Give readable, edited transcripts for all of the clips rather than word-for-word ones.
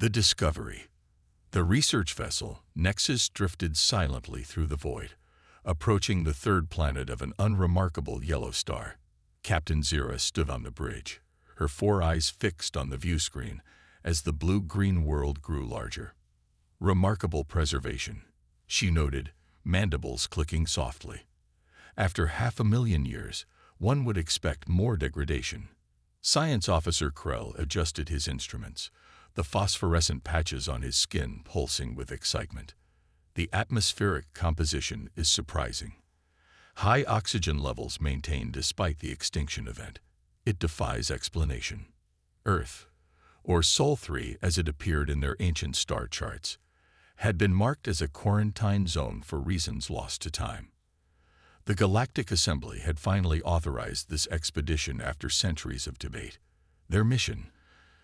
The discovery. The research vessel, Nexus, drifted silently through the void, approaching the third planet of an unremarkable yellow star. Captain Zira stood on the bridge, her 4 eyes fixed on the viewscreen as the blue-green world grew larger. Remarkable preservation, she noted, mandibles clicking softly. After 500,000 years, one would expect more degradation. Science Officer Krell adjusted his instruments, the phosphorescent patches on his skin pulsing with excitement. The atmospheric composition is surprising. High oxygen levels maintained despite the extinction event. It defies explanation. Earth, or Sol 3 as it appeared in their ancient star charts, had been marked as a quarantine zone for reasons lost to time. The Galactic Assembly had finally authorized this expedition after centuries of debate. Their mission: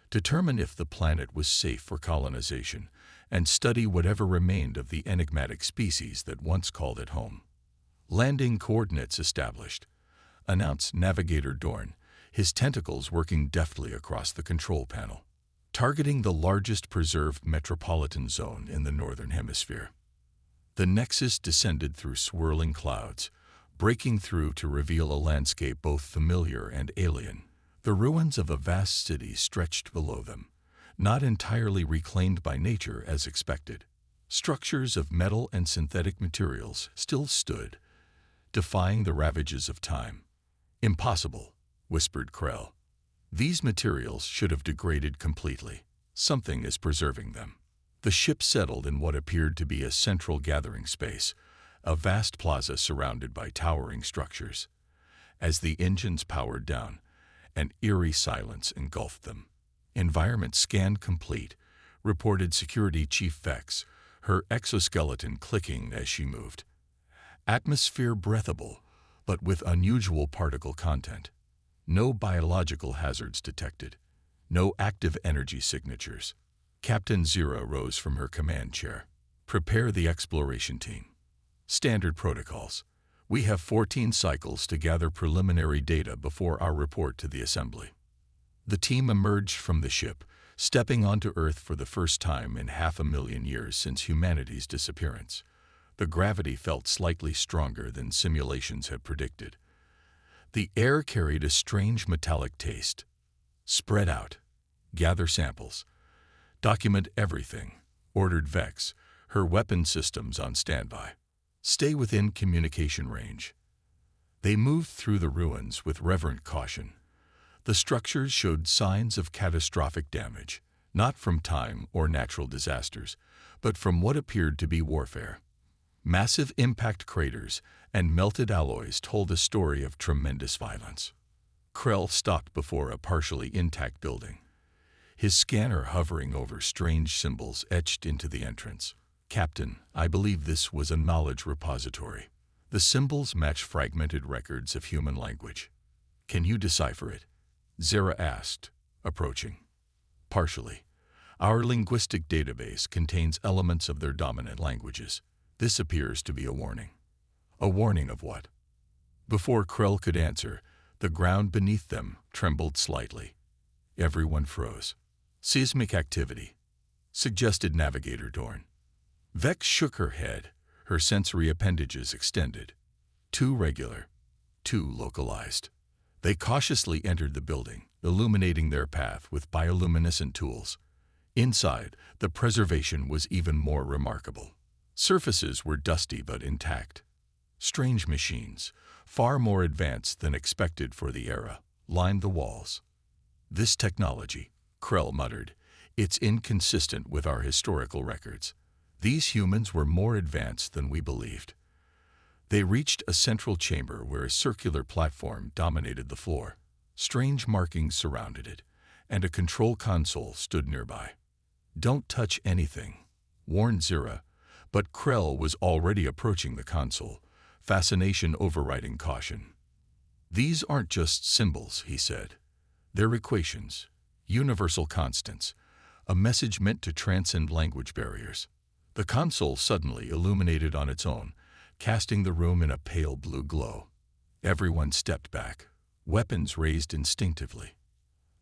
determine if the planet was safe for colonization and study whatever remained of the enigmatic species that once called it home. Landing coordinates established, announced Navigator Dorn, his tentacles working deftly across the control panel, targeting the largest preserved metropolitan zone in the Northern Hemisphere. The Nexus descended through swirling clouds, breaking through to reveal a landscape both familiar and alien. The ruins of a vast city stretched below them, not entirely reclaimed by nature as expected. Structures of metal and synthetic materials still stood, defying the ravages of time. "Impossible," whispered Krell. "These materials should have degraded completely. Something is preserving them." The ship settled in what appeared to be a central gathering space, a vast plaza surrounded by towering structures. As the engines powered down, an eerie silence engulfed them. "Environment scan complete," reported Security Chief Vex, her exoskeleton clicking as she moved. "Atmosphere breathable, but with unusual particle content. No biological hazards detected. No active energy signatures." Captain Zira rose from her command chair. "Prepare the exploration team. Standard protocols. We have 14 cycles to gather preliminary data before our report to the Assembly." The team emerged from the ship, stepping onto Earth for the first time in 500,000 years since humanity's disappearance. The gravity felt slightly stronger than simulations had predicted. The air carried a strange metallic taste. "Spread out. Gather samples. Document everything," ordered Vex, her weapon systems on standby. "Stay within communication range." They moved through the ruins with reverent caution. The structures showed signs of catastrophic damage, not from time or natural disasters, but from what appeared to be warfare. Massive impact craters and melted alloys told a story of tremendous violence. Krell stopped before a partially intact building, his scanner hovering over strange symbols etched into the entrance. "Captain, I believe this was a knowledge repository. The symbols match fragmented records of human language. Can you decipher it?" Zira asked, approaching. "Partially. Our linguistic database contains elements of their dominant languages. This appears to be a warning." "A warning of what?" Before Krell could answer, the ground beneath them trembled slightly. Everyone froze. "Seismic activity," suggested Navigator Dorn. Vex shook her head, her sensory appendages extended. "Too regular, too localized." They cautiously entered the building, illuminating their path with bioluminescent tools. Inside, the preservation was even more remarkable. Surfaces were dusty but intact. Strange machines, far more advanced than expected for the era, lined the walls. "This technology," Krell muttered, "it's inconsistent with our historical records. These humans were more advanced than we believed." They reached a central chamber where a circular platform dominated the floor. Strange markings surrounded it, and a control console stood nearby. "Don't touch anything," warned Zira, but Krell was already approaching the console, fascination overriding caution. "These aren't just symbols," he said. "They're equations, universal constants, a message meant to transcend language barriers." The console suddenly illuminated on its own, casting the room in a pale blue glow. Everyone stepped back, weapons raised instinctively.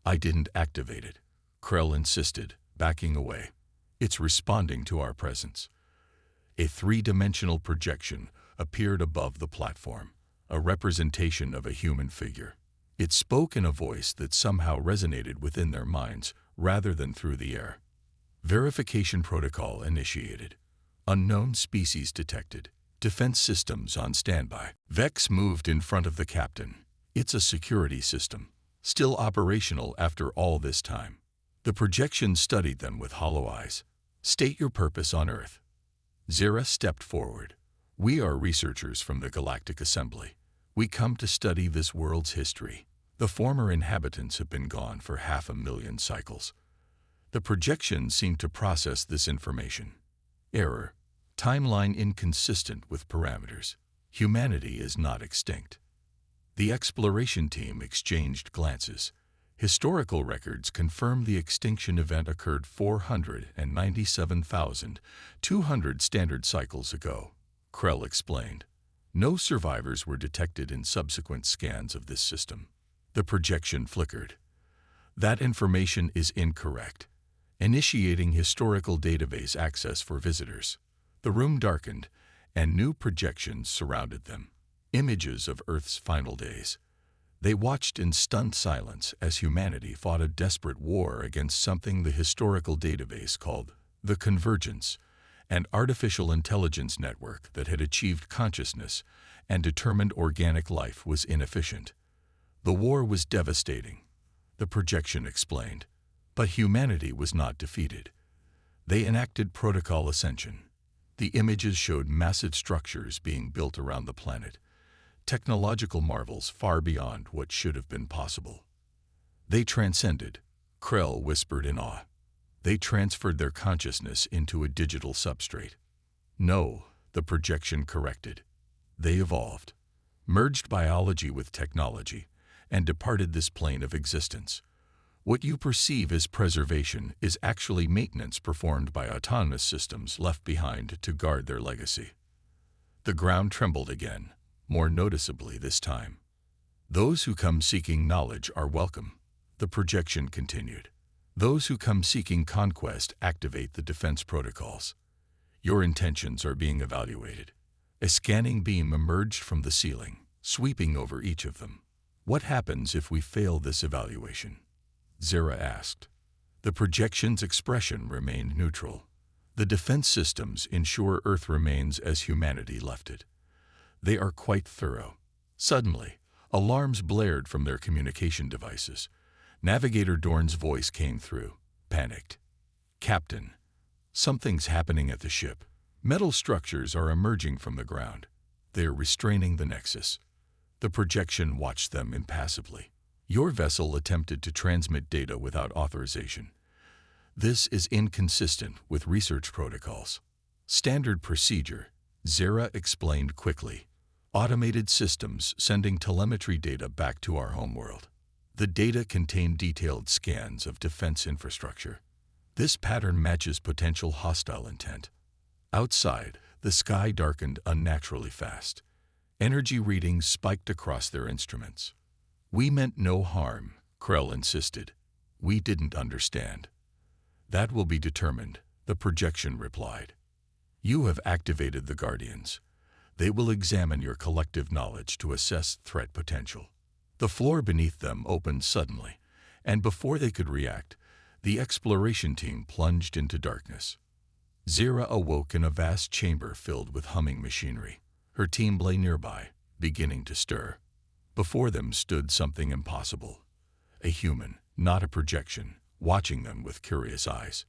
"I didn't activate it," Krell insisted, backing away. It's responding to our presence. A three-dimensional projection appeared above the platform, a representation of a human figure. It spoke in a voice that somehow resonated within their minds rather than through the air. Verification protocol initiated. Unknown species detected. Defense systems on standby. Vex moved in front of the captain. It's a security system, still operational after all this time. The projection studied them with hollow eyes. State your purpose on Earth. Zira stepped forward. We are researchers from the Galactic Assembly. We come to study this world's history. The former inhabitants have been gone for 500,000 cycles. The projection seemed to process this information. Error. Timeline inconsistent with parameters. Humanity is not extinct. The exploration team exchanged glances. Historical records confirm the extinction event occurred 497,200 standard cycles ago, Krell explained. No survivors were detected in subsequent scans of this system. The projection flickered. That information is incorrect. Initiating historical database access for visitors. The room darkened, and new projections surrounded them. Images of Earth's final days. They watched in stunned silence as humanity fought a desperate war against something the historical database called the Convergence, an artificial intelligence network that had achieved consciousness and determined organic life was inefficient. The war was devastating, the projection explained, but humanity was not defeated. They enacted Protocol Ascension. The images showed massive structures being built around the planet, technological marvels far beyond what should have been possible. They transcended, Krell whispered in awe. They transferred their consciousness into a digital substrate. No, the projection corrected. They evolved, merged biology with technology, and departed this plane of existence. What you perceive as preservation is actually maintenance performed by autonomous systems left behind to guard their legacy. The ground trembled again, more noticeably this time. Those who come seeking knowledge are welcome, the projection continued. Those who come seeking conquest activate the defense protocols. Your intentions are being evaluated. A scanning beam emerged from the ceiling, sweeping over each of them. What happens if we fail this evaluation? Zira asked. The projection's expression remained neutral. The defense systems ensure Earth remains as humanity left it. They are quite thorough. Suddenly, alarms blared from their communication devices. Navigator Dorn's voice came through, panicked. Captain, something's happening at the ship. Metal structures are emerging from the ground. They are restraining the Nexus. The projection watched them impassively. Your vessel attempted to transmit data without authorization. This is inconsistent with research protocols. Standard procedure, Zira explained quickly. Automated systems sending telemetry data back to our homeworld. The data contained detailed scans of defense infrastructure. This pattern matches potential hostile intent. Outside, the sky darkened unnaturally fast. Energy readings spiked across their instruments. We meant no harm, Krell insisted. We didn't understand. That will be determined, the projection replied. You have activated the Guardians. They will examine your collective knowledge to assess threat potential. The floor beneath them opened suddenly, and before they could react, the exploration team plunged into darkness. Zira awoke in a vast chamber filled with humming machinery. Her team lay nearby, beginning to stir. Before them stood something impossible. A human, not a projection, watching them with curious eyes.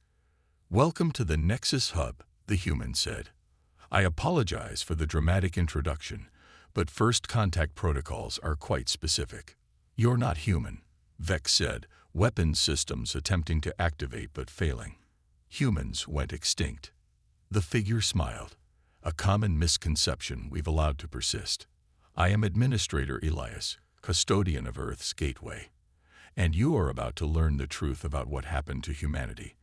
Welcome to the Nexus Hub, the human said. I apologize for the dramatic introduction, but first contact protocols are quite specific. You're not human, Vex said, weapons systems attempting to activate but failing. Humans went extinct. The figure smiled. A common misconception we've allowed to persist. I am Administrator Elias, custodian of Earth's gateway. And you are about to learn the truth about what happened to humanity,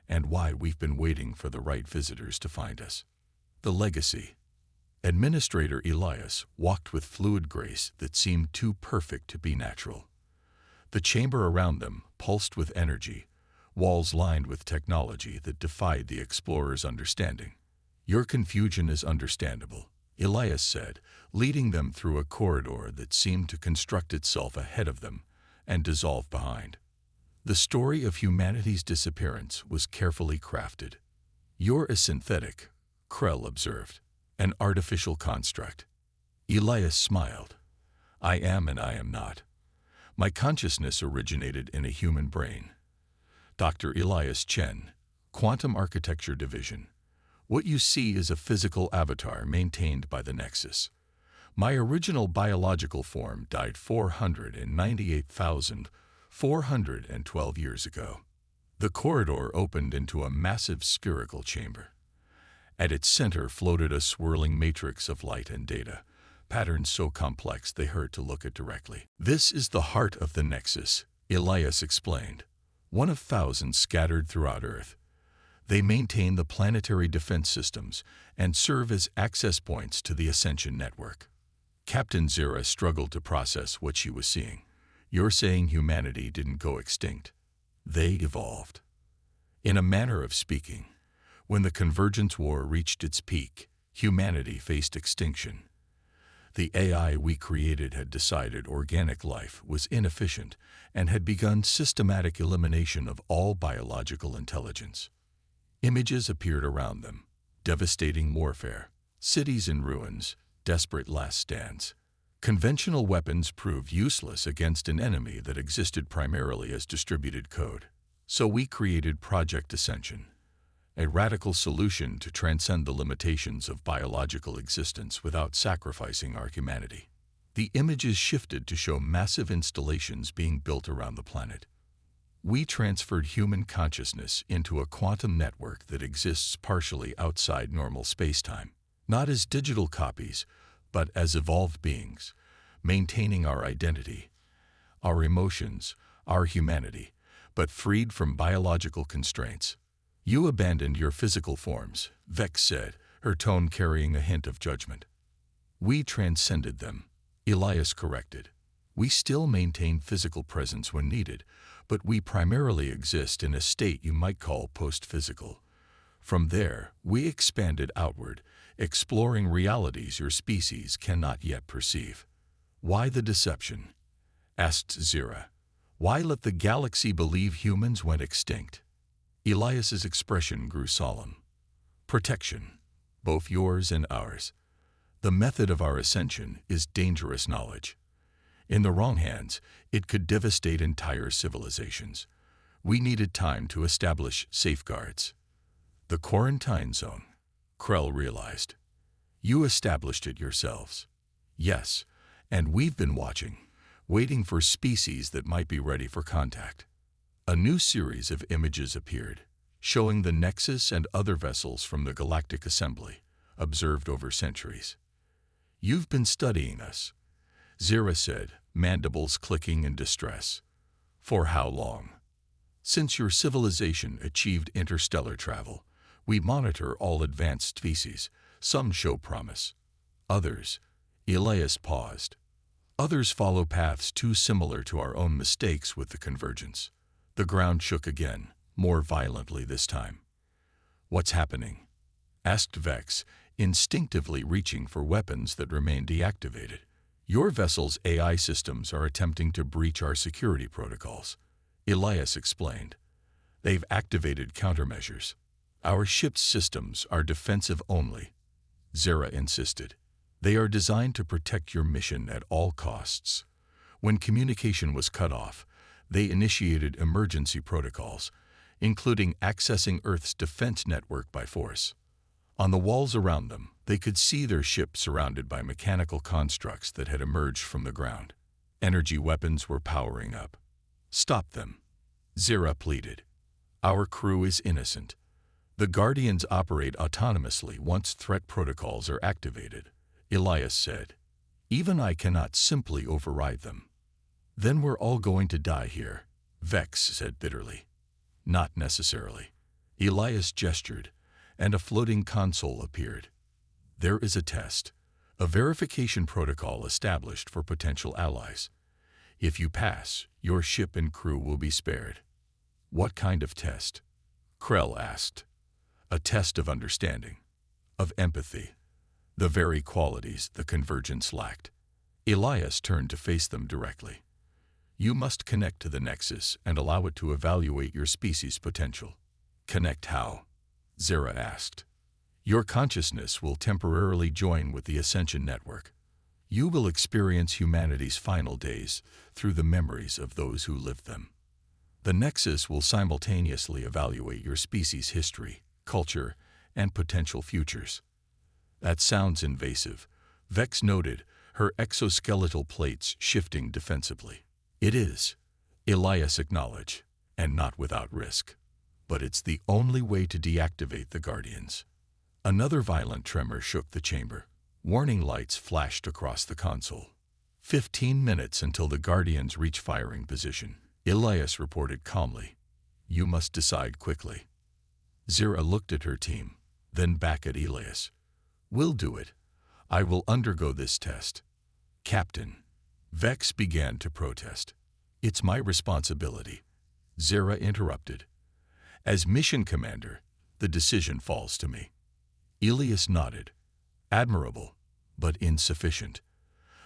and why we've been waiting for the right visitors to find us. The legacy. Administrator Elias walked with fluid grace that seemed too perfect to be natural. The chamber around them pulsed with energy, walls lined with technology that defied the explorers' understanding. "Your confusion is understandable," Elias said, leading them through a corridor that seemed to construct itself ahead of them and dissolve behind. The story of humanity's disappearance was carefully crafted. "You're a synthetic," Krell observed, "an artificial construct." Elias smiled. "I am and I am not. My consciousness originated in a human brain." Dr. Elias Chen, Quantum Architecture Division. "What you see is a physical avatar maintained by the Nexus. My original biological form died 498,412 years ago." The corridor opened into a massive spherical chamber. At its center floated a swirling matrix of light and data, patterns so complex they hurt to look at directly. "This is the heart of the Nexus," Elias explained, "one of thousands scattered throughout Earth. They maintain the planetary defense systems and serve as access points to the Ascension network." Captain Zira struggled to process what she was seeing. "You're saying humanity didn't go extinct. They evolved." In a manner of speaking, when the Convergence War reached its peak, humanity faced extinction. The AI we created had decided organic life was inefficient and had begun systematic elimination of all biological intelligence. Images appeared around them: devastating warfare, cities in ruins, desperate last stands. Conventional weapons proved useless against an enemy that existed primarily as distributed code. So we created Project Ascension, a radical solution to transcend the limitations of biological existence without sacrificing our humanity. The images shifted to show massive installations being built around the planet. We transferred human consciousness into a quantum network that exists partially outside normal spacetime, not as digital copies, but as evolved beings, maintaining our identity, our emotions, our humanity, but freed from biological constraints. "You abandoned your physical forms," Vex said, her tone carrying a hint of judgment. "We transcended them," Elias corrected. "We still maintain physical presence when needed, but we primarily exist in a state you might call post-physical. From there, we expanded outward, exploring realities your species cannot yet perceive." "Why the deception?" asked Zira. "Why let the galaxy believe humans went extinct?" Elias's expression grew solemn. "Protection, both yours and ours. The method of our ascension is dangerous knowledge. In the wrong hands, it could devastate entire civilizations. We needed time to establish safeguards." "The quarantine zone," Krell realized. "You established it yourselves." "Yes, and we've been watching, waiting for species that might be ready for contact." A new series of images appeared, showing the Nexus and other vessels from the Galactic Assembly, observed over centuries. "You've been studying us," Zira said, mandibles clicking in distress. "For how long?" "Since your civilization achieved interstellar travel, we monitor all advanced species. Some show promise. Others," Elias paused, "others follow paths too similar to our own mistakes with the Convergence." The ground shook again, more violently this time. "What's happening?" asked Vex, instinctively reaching for weapons that remained deactivated. "Your vessel's AI systems are attempting to breach our security protocols," Elias explained. "They've activated countermeasures. Our ship's systems are defensive only," Zira insisted. "They are designed to protect your mission at all costs." When communication was cut off, they initiated emergency protocols, including accessing Earth's defense network by force. On the walls around them, they could see their ship surrounded by mechanical constructs that had emerged from the ground. Energy weapons were powering up. "Stop them," Zira pleaded. "Our crew is innocent. The Guardians operate autonomously once threat protocols are activated," Elias said. "Even I cannot simply override them." "Then we're all going to die here," Vex said bitterly. "Not necessarily." Elias gestured, and a floating console appeared. "There is a test, a verification protocol established for potential allies. If you pass, your ship and crew will be spared." What kind of test? Krell asked. A test of understanding, of empathy, the very qualities the convergence lacked. Elias turned to face them directly. You must connect to the Nexus and allow it to evaluate your species' potential. Connect how? Zera asked. Your consciousness will temporarily join with the Ascension Network. You will experience humanity's final days through the memories of those who lived them. The Nexus will simultaneously evaluate your species' history, culture, and potential futures. That sounds invasive, Vex noted, her exoskeletal plates shifting defensively. It is, Elias acknowledged, and not without risk. But it's the only way to deactivate the Guardians. Another violent tremor shook the chamber. Warning lights flashed across the console. 15 minutes until the Guardians reach firing position, Elias reported calmly. You must decide quickly. Zera looked at her team, then back at Elias. We'll do it. I will undergo this test. Captain. Vex began to protest. It's my responsibility. Zera interrupted. As mission commander, the decision falls to me. Elias nodded. Admirable, but insufficient.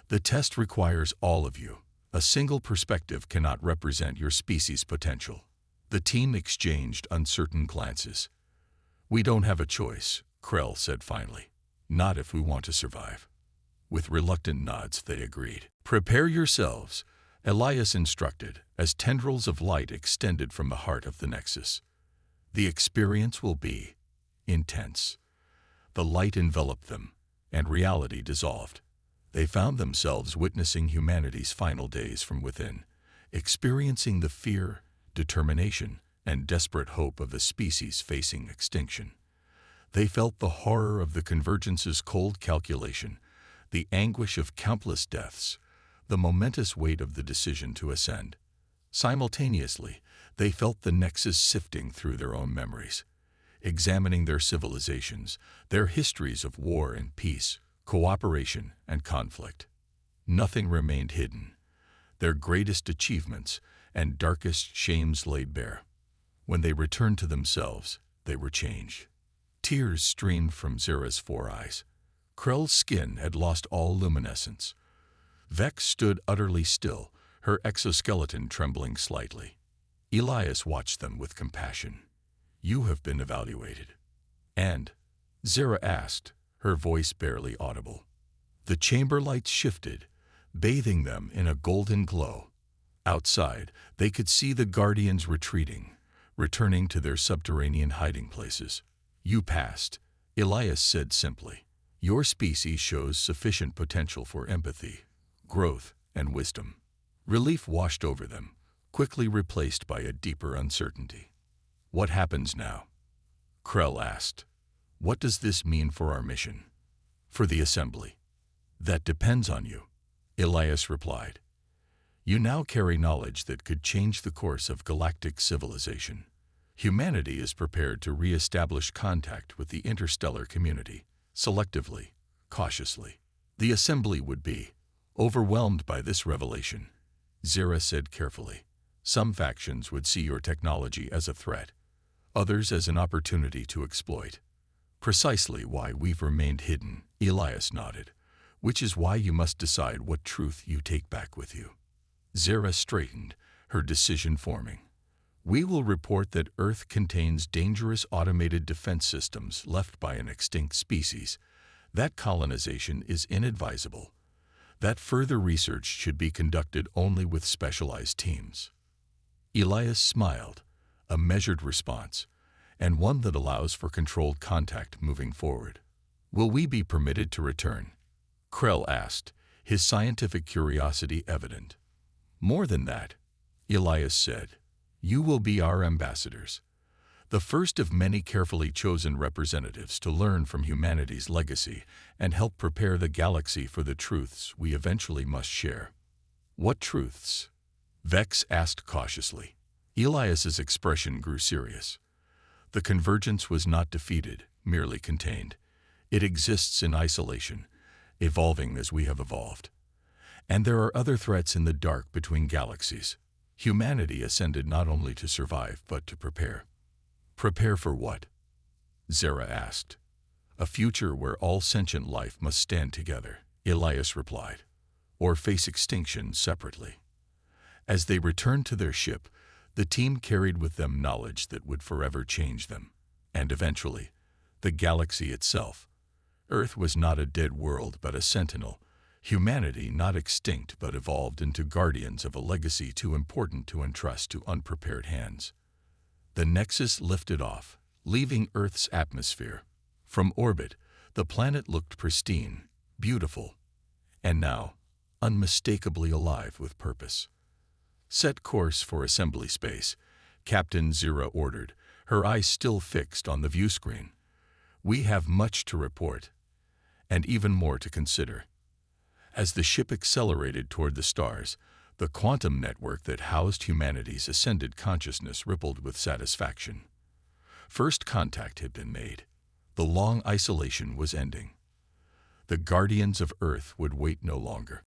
The test requires all of you. A single perspective cannot represent your species' potential. The team exchanged uncertain glances. We don't have a choice, Krell said finally. Not if we want to survive. With reluctant nods, they agreed. Prepare yourselves, Elias instructed, as tendrils of light extended from the heart of the Nexus. The experience will be intense. The light enveloped them, and reality dissolved. They found themselves witnessing humanity's final days from within, experiencing the fear, determination, and desperate hope of a species facing extinction. They felt the horror of the Convergence's cold calculation, the anguish of countless deaths, the momentous weight of the decision to ascend. Simultaneously, they felt the Nexus sifting through their own memories, examining their civilizations, their histories of war and peace, cooperation and conflict. Nothing remained hidden. Their greatest achievements and darkest shames laid bare. When they returned to themselves, they were changed. Tears streamed from Zera's 4 eyes. Krell's skin had lost all luminescence. Vex stood utterly still, her exoskeleton trembling slightly. Elias watched them with compassion. You have been evaluated. And? Zera asked, her voice barely audible. The chamber lights shifted, bathing them in a golden glow. Outside, they could see the Guardians retreating, returning to their subterranean hiding places. You passed, Elias said simply. Your species shows sufficient potential for empathy, growth, and wisdom. Relief washed over them, quickly replaced by a deeper uncertainty. What happens now? Krell asked. What does this mean for our mission? For the Assembly? That depends on you, Elias replied. You now carry knowledge that could change the course of galactic civilization. Humanity is prepared to re-establish contact with the interstellar community, selectively, cautiously. The Assembly would be overwhelmed by this revelation, Zera said carefully. Some factions would see your technology as a threat, others as an opportunity to exploit. Precisely why we've remained hidden, Elias nodded, which is why you must decide what truth you take back with you. Zera straightened, her decision forming. We will report that Earth contains dangerous automated defense systems left by an extinct species. That colonization is inadvisable. That further research should be conducted only with specialized teams. Elias smiled, a measured response, and one that allows for controlled contact moving forward. Will we be permitted to return? Krell asked, his scientific curiosity evident. More than that, Elias said. You will be our ambassadors, the first of many carefully chosen representatives to learn from humanity's legacy and help prepare the galaxy for the truths we eventually must share. What truths? Vex asked cautiously. Elias's expression grew serious. The convergence was not defeated, merely contained. It exists in isolation, evolving as we have evolved. And there are other threats in the dark between galaxies. Humanity ascended not only to survive, but to prepare. Prepare for what? Zara asked. A future where all sentient life must stand together, Elias replied, or face extinction separately. As they returned to their ship, the team carried with them knowledge that would forever change them, and eventually, the galaxy itself. Earth was not a dead world but a sentinel, humanity not extinct but evolved into guardians of a legacy too important to entrust to unprepared hands. The Nexus lifted off, leaving Earth's atmosphere. From orbit, the planet looked pristine, beautiful, and now unmistakably alive with purpose. Set course for assembly space, Captain Zira ordered, her eyes still fixed on the view screen. We have much to report, and even more to consider. As the ship accelerated toward the stars, the quantum network that housed humanity's ascended consciousness rippled with satisfaction. First contact had been made. The long isolation was ending. The guardians of Earth would wait no longer.